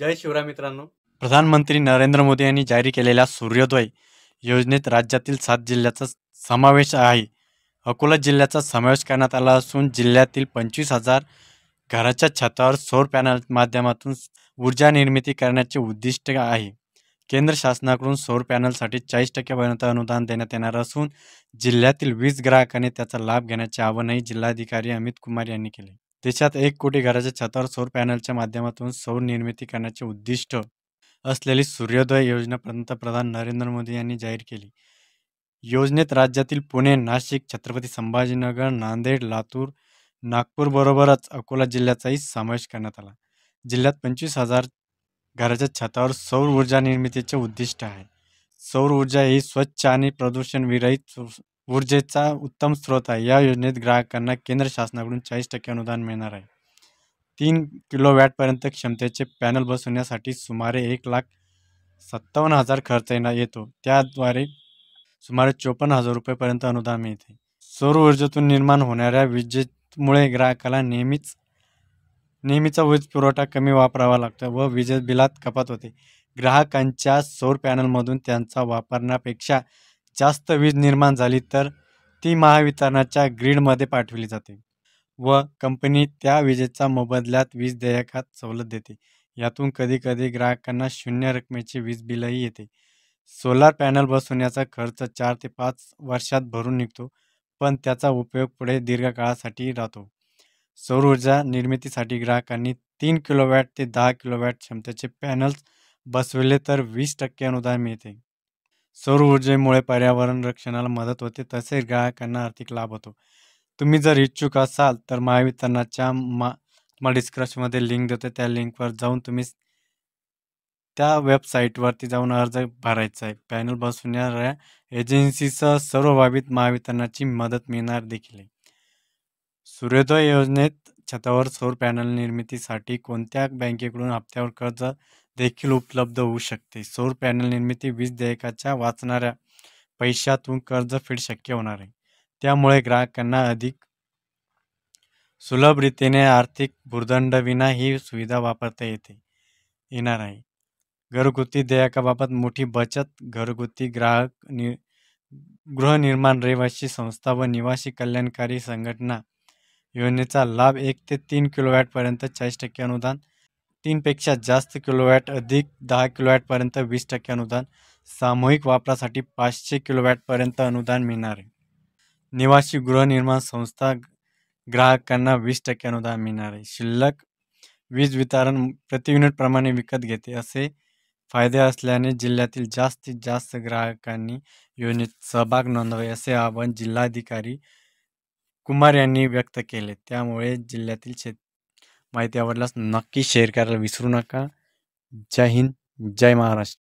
जय शिवराय मित्रांनो. प्रधानमंत्री नरेंद्र मोदी यांनी जारी केलेल्या सूर्योदय योजनेत राज्यातील 7 जिल्ह्याचा समावेश आहे. अकोला जिल्ह्याचा समावेश करण्यात आला असून जिल्ह्यातील 25,000 घराच्या छतावर सौर पॅनल माध्यमातून ऊर्जा निर्मिती करण्याचे उद्दिष्ट आहे. केंद्र शासनाकडून सौर पॅनलसाठी 40% अनुदान देण्यात येणार असून जिल्ह्यातील 20 ग्राहकांनी त्याचा लाभ घेण्याचे आवाहनही जिल्हाधिकारी अमित कुमार यांनी केले. देशात 1 कोटी घराच्या छतावर सौर पॅनलच्या माध्यमातून सौर निर्मिती करण्याचे उद्दिष्ट असलेली सूर्योदय योजना पंतप्रधान नरेंद्र मोदी यांनी जाहीर केली. योजनेत राज्यातील पुणे, नाशिक, छत्रपती संभाजीनगर, नांदेड, लातूर, नागपूर बरोबरच अकोला जिल्ह्याचाही समावेश करण्यात आला. जिल्ह्यात 25,000 घराच्या छतावर सौर ऊर्जा निर्मितीचे उद्दिष्ट आहे. सौर ऊर्जा ही स्वच्छ आणि प्रदूषणविरहित ऊर्जेचा उत्तम स्रोत आहे. या योजनेत ग्राहकांना केंद्र शासनाकडून 40% अनुदान मिळणार आहे. 3 किलोवॅटपर्यंत क्षमतेचे पॅनल बसवण्यासाठी सुमारे 1,57,000 खर्च येतो. त्याद्वारे सुमारे 54,000 रुपयेपर्यंत अनुदान मिळते. सौर ऊर्जेतून निर्माण होणाऱ्या विजेमुळे ग्राहकाला नेहमीचा वीज पुरवठा कमी वापरावा लागतो व वीज बिलात कपात होते. ग्राहकांच्या सौर पॅनलमधून त्यांचा वापरण्यापेक्षा जास्त वीज निर्माण झाली तर ती महावितरणाच्या ग्रीडमध्ये पाठवली जाते व कंपनी त्या विजेचा मोबदल्यात वीज देयकात सवलत देते. यातून कधीकधी ग्राहकांना शून्य रकमेचे वीज बिलही येते. सोलार पॅनल बसवण्याचा खर्च 4 ते 5 वर्षात भरून निघतो, पण त्याचा उपयोग पुढे दीर्घकाळासाठी राहतो. सौर ऊर्जा निर्मितीसाठी ग्राहकांनी 3 किलोवॅट ते 10 किलोवॅट क्षमतेचे पॅनल्स बसविले तर 20% अनुदान मिळते. सौर ऊर्जेमुळे पर्यावरण रक्षणाला मदत होते तसेच ग्राहकांना आर्थिक लाभ होतो. तुम्ही जर इच्छुक असाल तर महावितरणाच्या डिस्क्रिप्शनमध्ये लिंक देतो, त्या लिंकवर जाऊन तुम्ही त्या वेबसाईटवरती जाऊन अर्ज भरायचा आहे. पॅनल बसवणाऱ्या एजन्सीसह सर्व बाबीत महावितरणाची मदत मिळणार देखील आहे. सूर्योदय योजनेत छतावर सौर पॅनल निर्मितीसाठी कोणत्या बँकेकडून हप्त्यावर कर्ज देखील उपलब्ध होऊ शकते. सौर पॅनल निर्मिती वीज देयकाच्या वाचणाऱ्या पैशातून कर्जफेड शक्य होणार आहे. त्यामुळे ग्राहकांना अधिक सुलभरितीने आर्थिक भुर्दंडविना ही सुविधा वापरता येणार आहे. घरगुती देयकाबाबत मोठी बचत. घरगुती गृहनिर्माण रहिवासी संस्था व निवासी कल्याणकारी संघटना योजनेचा लाभ 1 ते 3 किलोवॅटपर्यंत 40% अनुदान, 3 पेक्षा जास्त किलोवॅट अधिक 10 किलोवॅटपर्यंत 20% अनुदान, सामूहिक वापरासाठी 500 किलोवॅटपर्यंत अनुदान मिळणार आहे. निवासी गृहनिर्माण संस्था ग्राहकांना 20% अनुदान मिळणार आहे. शिल्लक वीज वितरण प्रति युनिट प्रमाणे विकत घेते. असे फायदे असल्याने जिल्ह्यातील जास्तीत जास्त ग्राहकांनी योजनेत सहभाग नोंदवावे असे आवाहन जिल्हाधिकारी कुमार यांनी व्यक्त केले. त्यामुळे जिल्ह्यातील माहिती आवडल्यास नक्की शेअर करायला विसरू नका. जय हिंद, जय महाराष्ट्र.